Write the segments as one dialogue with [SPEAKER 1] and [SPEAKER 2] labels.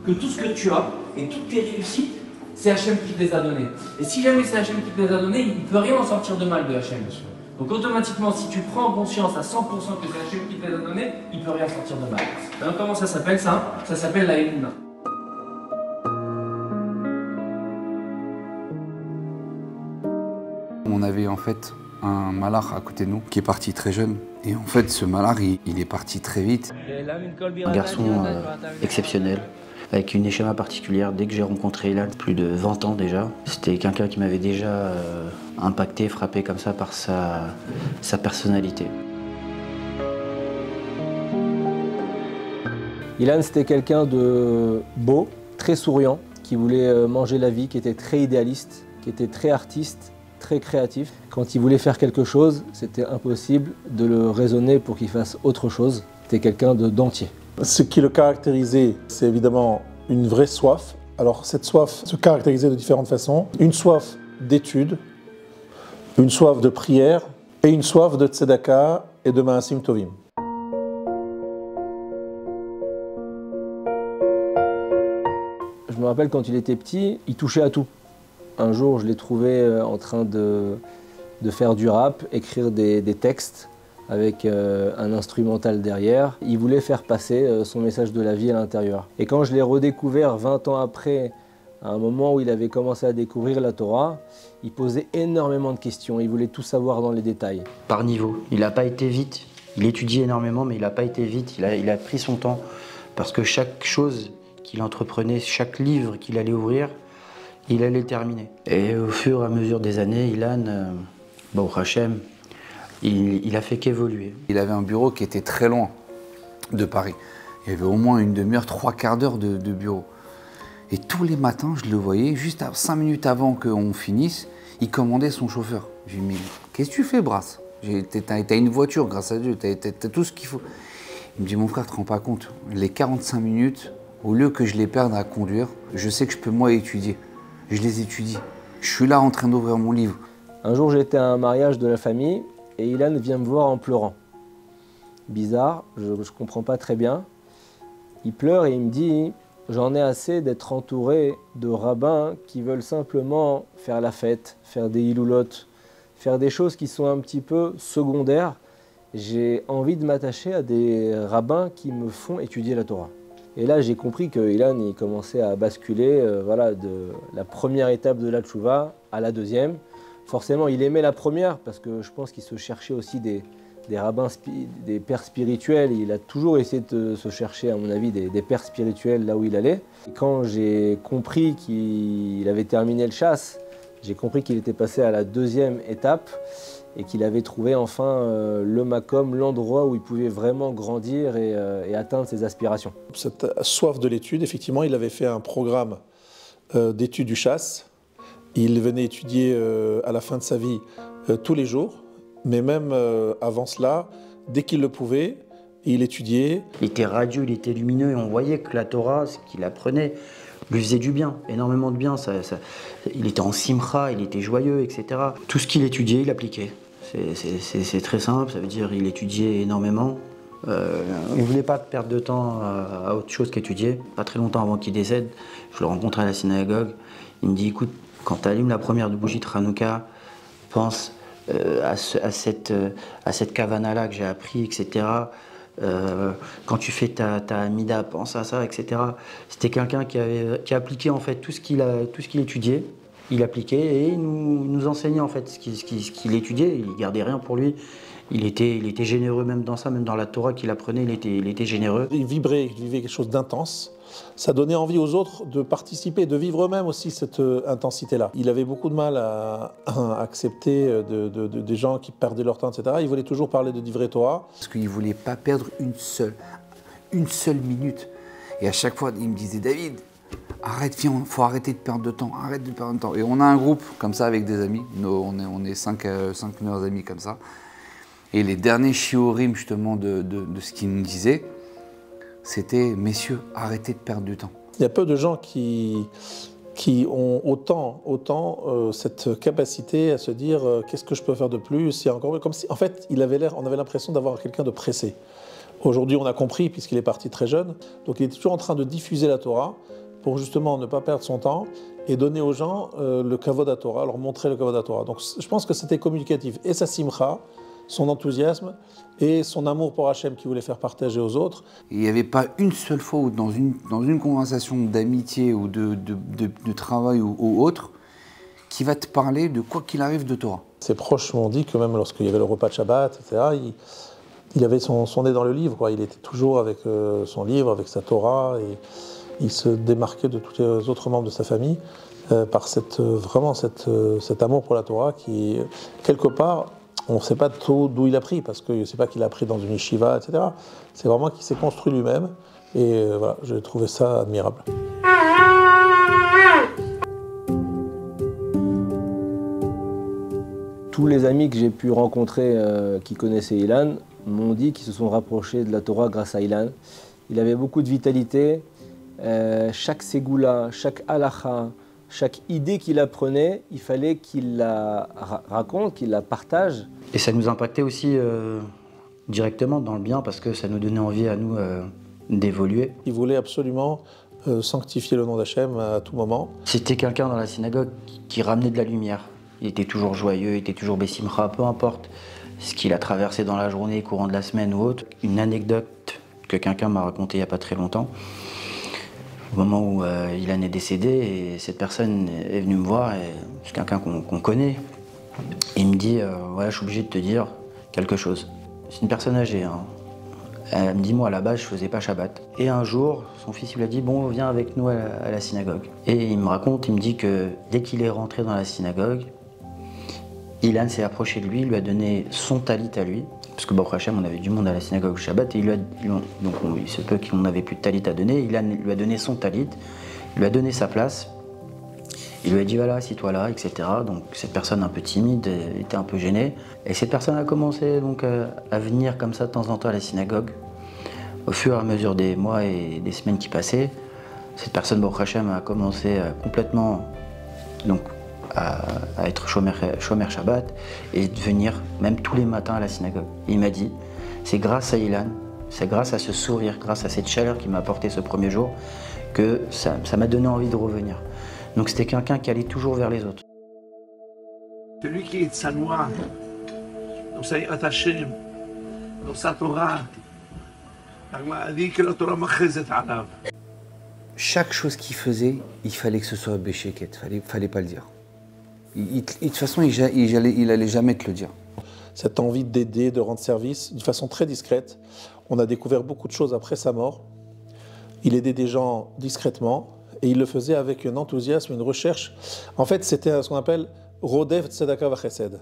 [SPEAKER 1] que tout ce que tu as et toutes tes réussites, c'est Hachem qui te les a donnés. Et si jamais c'est Hachem qui te les a donnés, il ne peut rien en sortir de mal de Hachem. Donc automatiquement, si tu prends conscience à 100% que c'est Hachem qui te les a donnés, il ne peut rien sortir de mal. Alors comment ça s'appelle ça? Ça s'appelle la Elouna.
[SPEAKER 2] On avait en fait un malach à côté de nous qui est parti très jeune. Et en fait, ce malach, il est parti très vite.
[SPEAKER 3] Un garçon exceptionnel, avec une échema particulière. Dès que j'ai rencontré Ilan, plus de 20 ans déjà, c'était quelqu'un qui m'avait déjà impacté, frappé comme ça par sa personnalité.
[SPEAKER 4] Ilan, c'était quelqu'un de beau, très souriant, qui voulait manger la vie, qui était très idéaliste, qui était très artiste, très créatif. Quand il voulait faire quelque chose, c'était impossible de le raisonner pour qu'il fasse autre chose. C'était quelqu'un d'entier.
[SPEAKER 5] Ce qui le caractérisait, c'est évidemment une vraie soif. Alors cette soif se caractérisait de différentes façons. Une soif d'étude, une soif de prière et une soif de tzedaka et de ma'asim tovim.
[SPEAKER 4] Je me rappelle quand il était petit, il touchait à tout. Un jour, je l'ai trouvé en train de faire du rap, écrire des textes avec un instrumental derrière. Il voulait faire passer son message de la vie à l'intérieur. Et quand je l'ai redécouvert 20 ans après, à un moment où il avait commencé à découvrir la Torah, il posait énormément de questions. Il voulait tout savoir dans les détails.
[SPEAKER 3] Par niveau, il n'a pas été vite. Il étudiait énormément, mais il n'a pas été vite. Il a pris son temps parce que chaque chose qu'il entreprenait, chaque livre qu'il allait ouvrir, il allait le terminer. Et au fur et à mesure des années, Ilan, au Hachem, il a fait qu'évoluer.
[SPEAKER 2] Il avait un bureau qui était très loin de Paris. Il y avait au moins une demi-heure, 3/4 d'heure de bureau. Et tous les matins, je le voyais, juste 5 minutes avant qu'on finisse, il commandait son chauffeur. Je lui ai dit, mais qu'est-ce que tu fais, Brass? T'as une voiture, grâce à Dieu, t'as tout ce qu'il faut. Il me dit, mon frère, tu te rends pas compte, les 45 minutes, au lieu que je les perde à conduire, je sais que je peux moi étudier. Je les étudie. Je suis là en train d'ouvrir mon livre.
[SPEAKER 4] Un jour, j'étais à un mariage de la famille et Ilan vient me voir en pleurant. Bizarre, je ne comprends pas très bien. Il pleure et il me dit « J'en ai assez d'être entouré de rabbins qui veulent simplement faire la fête, faire des hiloulottes, faire des choses qui sont un petit peu secondaires. J'ai envie de m'attacher à des rabbins qui me font étudier la Torah. » Et là, j'ai compris que Ilan il commençait à basculer de la première étape de la tchouva à la deuxième. Forcément, il aimait la première parce que je pense qu'il se cherchait aussi des rabbins, des pères spirituels. Il a toujours essayé de se chercher, à mon avis, des pères spirituels là où il allait. Et quand j'ai compris qu'il avait terminé le chasse, j'ai compris qu'il était passé à la deuxième étape et qu'il avait trouvé enfin le makom, l'endroit où il pouvait vraiment grandir et atteindre ses aspirations.
[SPEAKER 5] Cette soif de l'étude, effectivement, il avait fait un programme d'études du chasse. Il venait étudier à la fin de sa vie tous les jours, mais même avant cela, dès qu'il le pouvait, il étudiait.
[SPEAKER 3] Il était radieux, il était lumineux et on voyait que la Torah, ce qu'il apprenait, lui faisait du bien, énormément de bien. Il était en simcha, il était joyeux, etc. Tout ce qu'il étudiait, il appliquait. C'est très simple, ça veut dire qu'il étudiait énormément. Il ne voulait pas perdre de temps à autre chose qu'étudier. Pas très longtemps avant qu'il décède, je le rencontrais à la synagogue. Il me dit, écoute, quand tu allumes la première bougie de Hanouka, pense à cette kavana-là que j'ai appris, etc. Quand tu fais ta amida, pense à ça, etc. C'était quelqu'un qui appliquait en fait tout ce qu'il étudiait. Il appliquait et il nous enseignait en fait ce qu'il étudiait. Il gardait rien pour lui. Il était généreux même dans ça, même dans la Torah qu'il apprenait, il était généreux.
[SPEAKER 5] Il vibrait, il vivait quelque chose d'intense. Ça donnait envie aux autres de participer, de vivre eux-mêmes aussi cette intensité-là. Il avait beaucoup de mal à accepter des gens qui perdaient leur temps, etc. Il voulait toujours parler de divrei Torah.
[SPEAKER 2] Parce qu'il ne voulait pas perdre une seule minute. Et à chaque fois, il me disait, David, arrête, viens, il faut arrêter de perdre de temps, arrête de perdre de temps. Et on a un groupe comme ça avec des amis, on est cinq meilleurs amis comme ça. Et les derniers shiurim justement de ce qu'il nous disait, c'était « Messieurs, arrêtez de perdre du temps ».
[SPEAKER 5] Il y a peu de gens qui ont autant cette capacité à se dire qu'est-ce que je peux faire de plus, il y a encore comme si, en fait, on avait l'impression d'avoir quelqu'un de pressé. Aujourd'hui, on a compris, puisqu'il est parti très jeune. Donc il était toujours en train de diffuser la Torah pour justement ne pas perdre son temps et donner aux gens le kavod à Torah, leur montrer le kavod à Torah. Donc je pense que c'était communicatif. Et sa simcha, son enthousiasme et son amour pour Hachem qu'il voulait faire partager aux autres.
[SPEAKER 2] Et il n'y avait pas une seule fois où dans une conversation d'amitié ou de travail ou autre qui va te parler de quoi qu'il arrive de Torah.
[SPEAKER 5] Ses proches m'ont dit que même lorsqu'il y avait le repas de Shabbat, etc., il avait son nez dans le livre, quoi. Il était toujours avec son livre, avec sa Torah, et il se démarquait de tous les autres membres de sa famille par cet amour pour la Torah qui, quelque part, on ne sait pas trop d'où il a pris, parce que je ne sais pas qu'il a appris dans une yeshiva, etc. C'est vraiment qu'il s'est construit lui-même, et voilà, j'ai trouvé ça admirable.
[SPEAKER 4] Tous les amis que j'ai pu rencontrer qui connaissaient Ilan m'ont dit qu'ils se sont rapprochés de la Torah grâce à Ilan. Il avait beaucoup de vitalité. Chaque ségoula, chaque halacha, chaque idée qu'il apprenait, il fallait qu'il la raconte, qu'il la partage.
[SPEAKER 3] Et ça nous impactait aussi directement dans le bien parce que ça nous donnait envie à nous d'évoluer.
[SPEAKER 5] Il voulait absolument sanctifier le nom d'Hachem à tout moment.
[SPEAKER 3] C'était quelqu'un dans la synagogue qui ramenait de la lumière. Il était toujours joyeux, il était toujours bessimcha, peu importe ce qu'il a traversé dans la journée, courant de la semaine ou autre. Une anecdote que quelqu'un m'a racontée il n'y a pas très longtemps, au moment où Ilan est décédé, et cette personne est venue me voir, et c'est quelqu'un qu'on connaît. Il me dit voilà, je suis obligé de te dire quelque chose. C'est une personne âgée. Hein. Elle me dit moi à la base je faisais pas Shabbat. Et un jour, son fils il lui a dit bon viens avec nous à la synagogue. Et il me raconte, il me dit que dès qu'il est rentré dans la synagogue, Ilan s'est approché de lui, il lui a donné son talit à lui, parce que Baruch Hashem, on avait du monde à la synagogue au Shabbat, et il se peut qu'on n'avait plus de talit à donner. Ilan lui a donné son talit, il lui a donné sa place, il lui a dit voilà, assis-toi là, etc. Donc cette personne un peu timide était un peu gênée, et cette personne a commencé donc à venir comme ça de temps en temps à la synagogue. Au fur et à mesure des mois et des semaines qui passaient, cette personne Baruch Hashem a commencé complètement donc à être Shomer Shabbat et de venir même tous les matins à la synagogue. Et il m'a dit, c'est grâce à Ilan, c'est grâce à ce sourire, grâce à cette chaleur qu'il m'a apporté ce premier jour, que ça m'a donné envie de revenir. Donc c'était quelqu'un qui allait toujours vers les autres.
[SPEAKER 6] Celui qui est tsanoua, dans sa yirat Hashem, dans sa Torah, a dit que la Torah machezet alav.
[SPEAKER 2] Chaque chose qu'il faisait, il fallait que ce soit béchéket, fallait pas le dire. De toute façon, il allait jamais te le dire.
[SPEAKER 5] Cette envie d'aider, de rendre service, d'une façon très discrète. On a découvert beaucoup de choses après sa mort. Il aidait des gens discrètement et il le faisait avec un enthousiasme, une recherche. En fait, c'était ce qu'on appelle Rodev Tzedaka Vachesed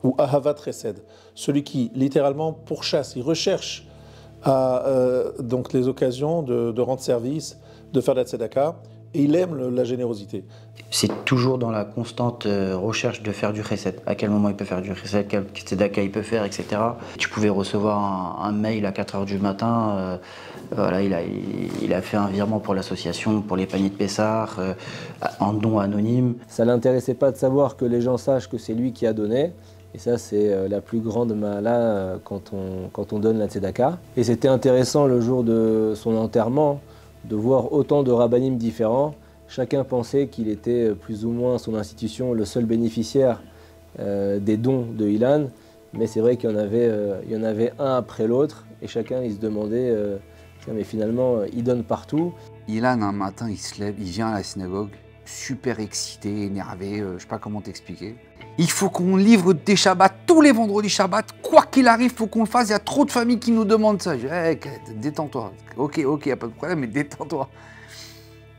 [SPEAKER 5] ou Ahavat Chesed. Celui qui, littéralement, pourchasse, il recherche donc les occasions de rendre service, de faire de la Tzedaka, et il aime la générosité.
[SPEAKER 3] C'est toujours dans la constante recherche de faire du chesed. À quel moment il peut faire du chesed, quel tzedaka il peut faire, etc. Tu pouvais recevoir un mail à 4h du matin. Voilà, il a fait un virement pour l'association, pour les paniers de Pessah, en don anonyme.
[SPEAKER 4] Ça ne l'intéressait pas de savoir que les gens sachent que c'est lui qui a donné. Et ça, c'est la plus grande ma'ala quand on donne la tzedaka. Et c'était intéressant le jour de son enterrement de voir autant de rabbinim différents. Chacun pensait qu'il était plus ou moins, son institution, le seul bénéficiaire des dons de Ilan. Mais c'est vrai qu'il y en avait un après l'autre. Et chacun, il se demandait, mais finalement, il donne partout.
[SPEAKER 2] Ilan, un matin, il se lève, il vient à la synagogue, super excité, énervé, je sais pas comment t'expliquer. Il faut qu'on livre des Shabbats tous les vendredis Shabbat, quoi qu'il arrive, il faut qu'on le fasse. Il y a trop de familles qui nous demandent ça. Je dis, hey, détends-toi. Ok, il n'y a pas de problème, mais détends-toi.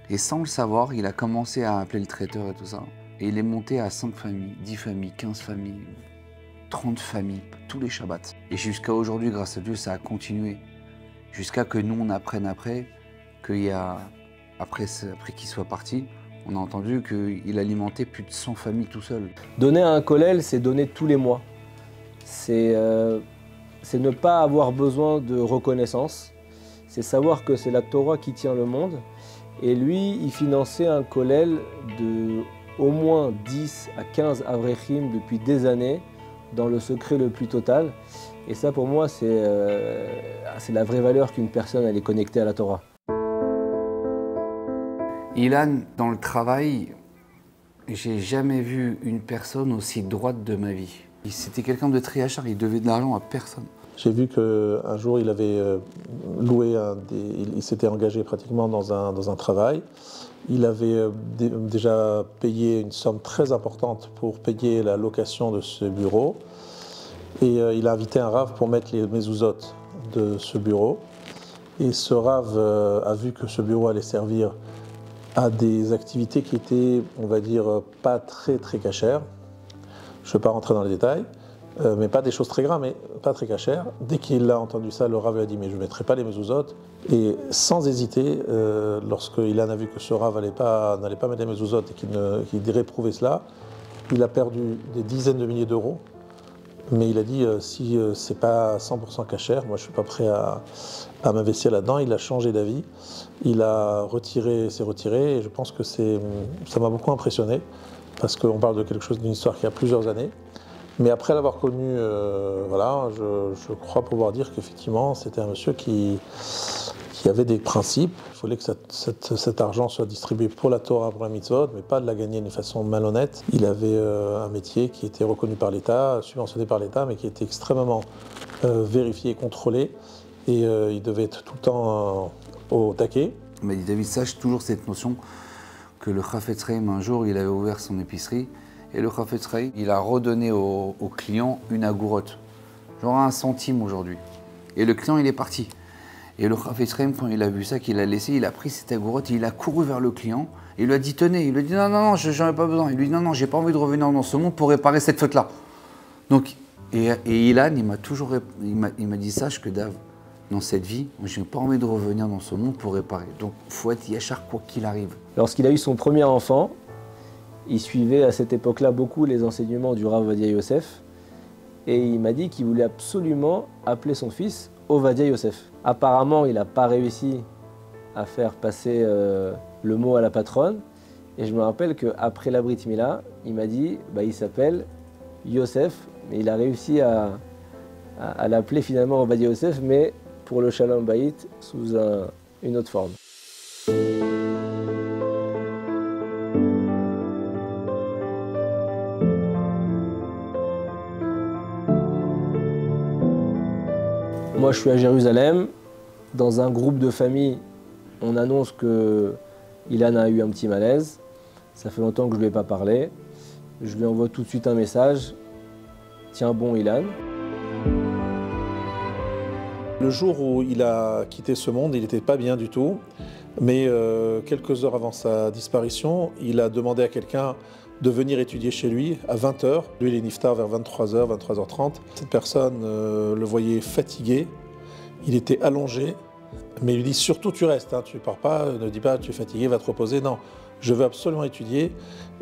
[SPEAKER 2] Et sans le savoir, il a commencé à appeler le traiteur et tout ça. Et il est monté à 5 familles, 10 familles, 15 familles, 30 familles, tous les Shabbats. Et jusqu'à aujourd'hui, grâce à Dieu, ça a continué. Jusqu'à que nous, on apprenne après, après qu'il soit parti, on a entendu qu'il alimentait plus de 100 familles tout seul.
[SPEAKER 4] Donner à un kollel, c'est donner tous les mois. C'est ne pas avoir besoin de reconnaissance. C'est savoir que c'est la Torah qui tient le monde. Et lui, il finançait un kollel de au moins 10 à 15 avrechim depuis des années dans le secret le plus total. Et ça, pour moi, c'est la vraie valeur qu'une personne elle est connectée à la Torah.
[SPEAKER 2] Ilan, dans le travail, j'ai jamais vu une personne aussi droite de ma vie. C'était quelqu'un de très hachard, il devait de l'argent à personne.
[SPEAKER 5] J'ai vu qu'un jour, il avait loué, il s'était engagé pratiquement dans un travail. Il avait déjà payé une somme très importante pour payer la location de ce bureau. Et il a invité un rave pour mettre les mezuzot de ce bureau. Et ce rave a vu que ce bureau allait servir à des activités qui étaient, on va dire, pas très cachères. Je ne vais pas rentrer dans les détails, mais pas des choses très graves, mais pas très cachères. Dès qu'il a entendu ça, le rave lui a dit « mais je ne mettrai pas les mezuzot ». Et sans hésiter, lorsque Ilan a vu que ce rave n'allait pas mettre les mezuzot et qu'il réprouvait cela, il a perdu des dizaines de milliers d'euros. Mais il a dit si c'est pas 100% cachère, moi je suis pas prêt à m'investir là-dedans. Il a changé d'avis, il a s'est retiré, et je pense que ça m'a beaucoup impressionné parce qu'on parle de quelque chose, d'une histoire qui a plusieurs années. Mais après l'avoir connu, voilà, je crois pouvoir dire qu'effectivement c'était un monsieur qui avait des principes. Il fallait que cet argent soit distribué pour la Torah, pour la mitzvot, mais pas de la gagner d'une façon malhonnête. Il avait un métier qui était reconnu par l'État, subventionné par l'État, mais qui était extrêmement vérifié et contrôlé. Et il devait être tout le temps au taquet.
[SPEAKER 2] Il m'a dit, David, sache toujours cette notion que le Chafetz Chaim, un jour, il avait ouvert son épicerie, et le Chafetz Chaim, il a redonné au client une agourotte, genre 1 centime aujourd'hui. Et le client, il est parti. Et le Chafetz Chaim, quand il a vu ça, qu'il a laissé, il a pris cette agourotte, il a couru vers le client, et il lui a dit, tenez, il lui a dit, non, j'en ai pas besoin. Il lui dit, non, j'ai pas envie de revenir dans ce monde pour réparer cette faute-là. Donc, et Ilan, il m'a dit, sache que Dave, dans cette vie, je n'ai pas envie de revenir dans ce monde pour réparer. Donc, il faut être yachar quoi qu'il arrive.
[SPEAKER 4] Lorsqu'il a eu son premier enfant, il suivait à cette époque-là beaucoup les enseignements du Rav Ovadia Yosef. Et il m'a dit qu'il voulait absolument appeler son fils Ovadia Yosef. Apparemment, il n'a pas réussi à faire passer le mot à la patronne. Et je me rappelle qu'après la Brit Mila, il m'a dit il s'appelle Yosef. Mais il a réussi à l'appeler finalement Ovadia Yosef, mais pour le Shalom Bayit sous une autre forme. Moi, je suis à Jérusalem. Dans un groupe de famille, on annonce que Ilan a eu un petit malaise. Ça fait longtemps que je ne lui ai pas parlé. Je lui envoie tout de suite un message. Tiens bon, Ilan.
[SPEAKER 5] Le jour où il a quitté ce monde, il n'était pas bien du tout. Mais quelques heures avant sa disparition, il a demandé à quelqu'un de venir étudier chez lui à 20h. Lui, il est niftar vers 23h, 23h30. Cette personne le voyait fatigué, il était allongé, mais il lui dit surtout tu restes, hein, tu ne pars pas, ne dis pas tu es fatigué, va te reposer. Non, je veux absolument étudier.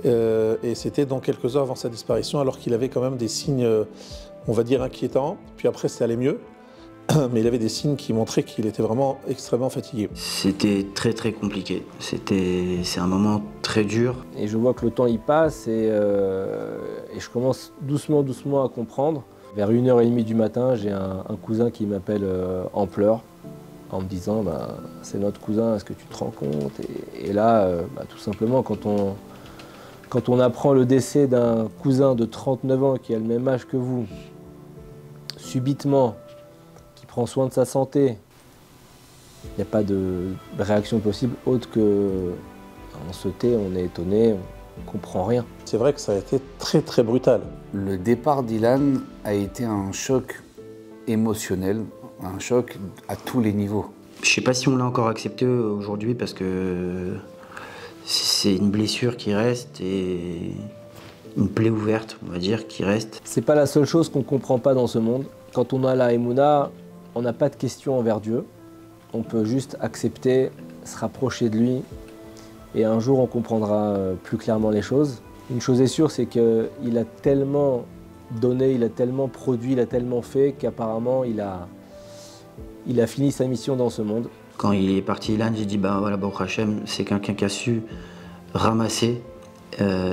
[SPEAKER 5] Et c'était donc quelques heures avant sa disparition, alors qu'il avait quand même des signes, on va dire, inquiétants. Puis après, ça allait mieux. Mais il avait des signes qui montraient qu'il était vraiment extrêmement fatigué.
[SPEAKER 3] C'était très compliqué. C'est un moment très dur.
[SPEAKER 4] Et je vois que le temps y passe et je commence doucement à comprendre. Vers 1h30 du matin, j'ai un cousin qui m'appelle en pleurs, en me disant c'est notre cousin, est-ce que tu te rends compte? Et là, tout simplement, quand on apprend le décès d'un cousin de 39 ans qui a le même âge que vous, subitement, prend soin de sa santé, il n'y a pas de réaction possible autre que on se tait, on est étonné, on ne comprend rien.
[SPEAKER 5] C'est vrai que ça a été très brutal.
[SPEAKER 2] Le départ d'Ilan a été un choc émotionnel, un choc à tous les niveaux.
[SPEAKER 3] Je ne sais pas si on l'a encore accepté aujourd'hui parce que c'est une blessure qui reste et une plaie ouverte, on va dire, qui reste.
[SPEAKER 4] C'est pas la seule chose qu'on ne comprend pas dans ce monde. Quand on a la Emouna, on n'a pas de questions envers Dieu, on peut juste accepter, se rapprocher de lui et un jour on comprendra plus clairement les choses. Une chose est sûre, c'est qu'il a tellement donné, il a tellement produit, il a tellement fait qu'apparemment il a fini sa mission dans ce monde.
[SPEAKER 3] Quand il est parti Ilan, j'ai dit voilà, Baruch Hashem, c'est quelqu'un qui a su ramasser,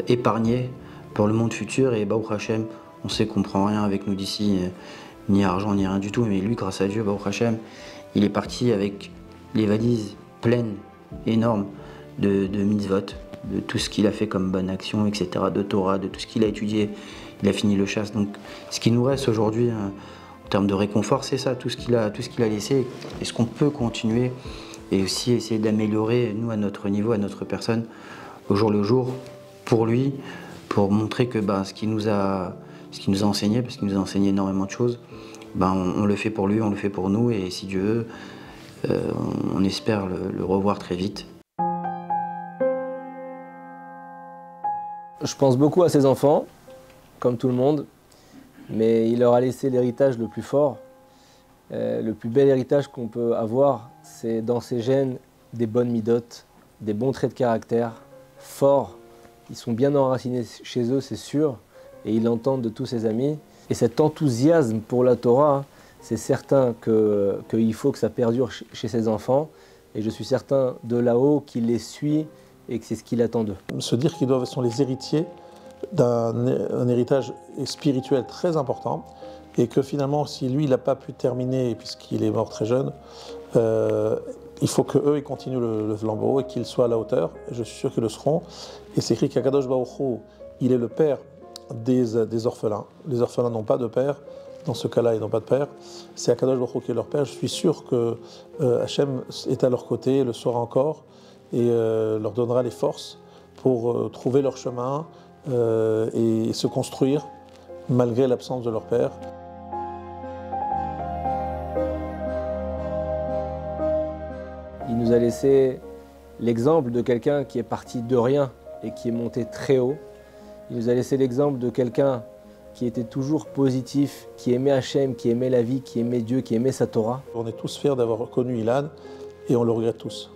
[SPEAKER 3] épargner pour le monde futur et Baruch Hashem, On sait qu'on prend rien avec nous d'ici, ni argent, ni rien du tout. Mais lui, grâce à Dieu, Baruch Hashem, il est parti avec les valises pleines, énormes, de mitzvot, de tout ce qu'il a fait comme bonne action, etc., de Torah, de tout ce qu'il a étudié. Il a fini le chasse. Donc, ce qui nous reste aujourd'hui, en termes de réconfort, c'est ça, tout ce qu'il a laissé. Et ce qu'on peut continuer, et aussi essayer d'améliorer, nous, à notre niveau, à notre personne, au jour le jour, pour lui, pour montrer que ce qu'il nous a enseigné, parce qu'il nous a enseigné énormément de choses, on le fait pour lui, on le fait pour nous, et si Dieu veut, on espère le revoir très vite.
[SPEAKER 4] Je pense beaucoup à ses enfants, comme tout le monde, mais il leur a laissé l'héritage le plus fort. Le plus bel héritage qu'on peut avoir, c'est dans ses gènes des bonnes midotes, des bons traits de caractère, forts. Ils sont bien enracinés chez eux, c'est sûr, et ils l'entendent de tous ses amis. Et cet enthousiasme pour la Torah, c'est certain qu'il faut que ça perdure chez ses enfants. Et je suis certain de là-haut qu'il les suit et que c'est ce qu'il attend d'eux.
[SPEAKER 5] Se dire qu'ils sont les héritiers d'un héritage spirituel très important, et que finalement, si lui, il n'a pas pu terminer, puisqu'il est mort très jeune, il faut qu'eux, ils continuent le flambeau et qu'ils soient à la hauteur. Et je suis sûr qu'ils le seront. Et c'est écrit qu'Akadosh Baruch Hu, il est le père des orphelins. Les orphelins n'ont pas de père. Dans ce cas-là, ils n'ont pas de père. C'est Akadosh Baruch Hu qui est leur père. Je suis sûr que Hachem est à leur côté, le saura encore, et leur donnera les forces pour trouver leur chemin et se construire malgré l'absence de leur père.
[SPEAKER 4] Il nous a laissé l'exemple de quelqu'un qui est parti de rien et qui est monté très haut. Il nous a laissé l'exemple de quelqu'un qui était toujours positif, qui aimait Hachem, qui aimait la vie, qui aimait Dieu, qui aimait sa Torah.
[SPEAKER 5] On est tous fiers d'avoir connu Ilan et on le regrette tous.